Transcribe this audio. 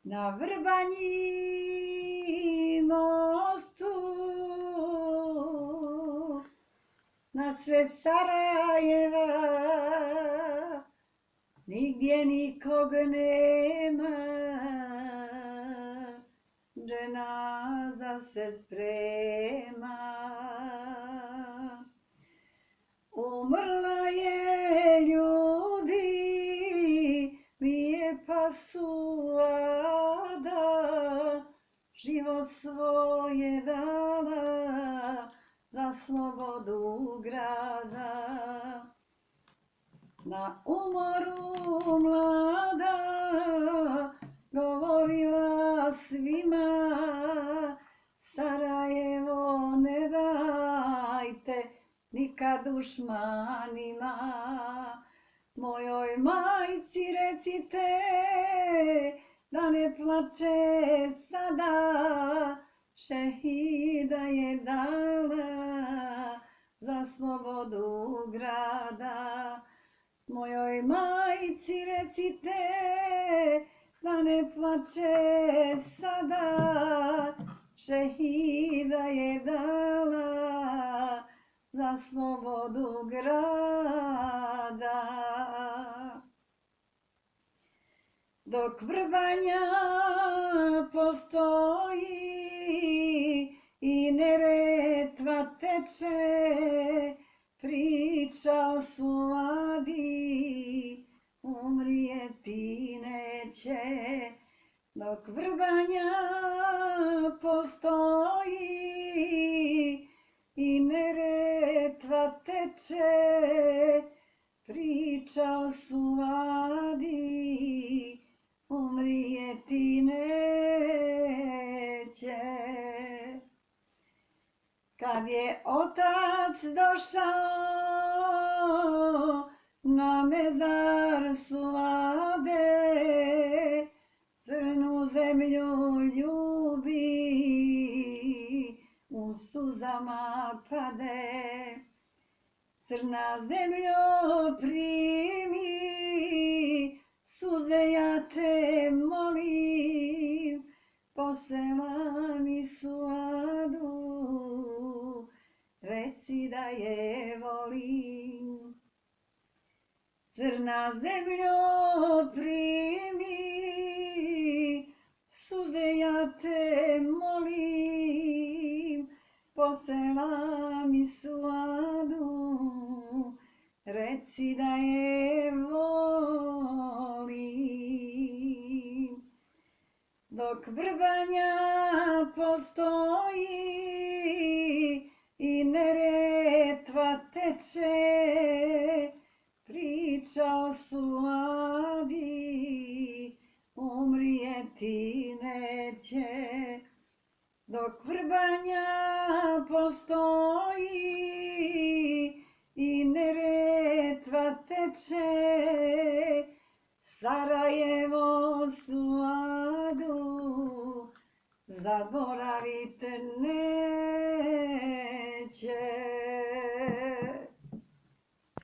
Na Vrbanji mostu, na sred Sarajeva, nigdje nikog nema, dženaza se sprema. Umrla je ljudi, lijepa Suada, život svoje dala za slobodu grada. Na umoru mlada govorila svima, Sarajevo ne dajte nikad dušmanima. Mojoj majci recite da ne plače sada, šehida je dala za slobodu grada. Mojoj majci recite da ne plače sada, šehida je dala za slobodu grada. Dok Vrbanja postoji i Neretva teče, priča o Suadi umrijeti neće. Dok Vrbanja postoji i Neretva teče, priča o Suadi umrijeti neće. Kad je otac došao na mezar Suade, crnu zemlju ljubi, u suzama pade. Crna zemljo primi, suze ja te molim, poselami Suadu, reci da je volim. Crna zemljo primi, suze ja te molim, poselami Suadu, reci da je volim. Dok Vrbanja postoji i Neretva teče, priča o Suadi umrijeti neće. Dok Vrbanja postoji i Neretva teče, Sarajevo Suadu zaboravite neće.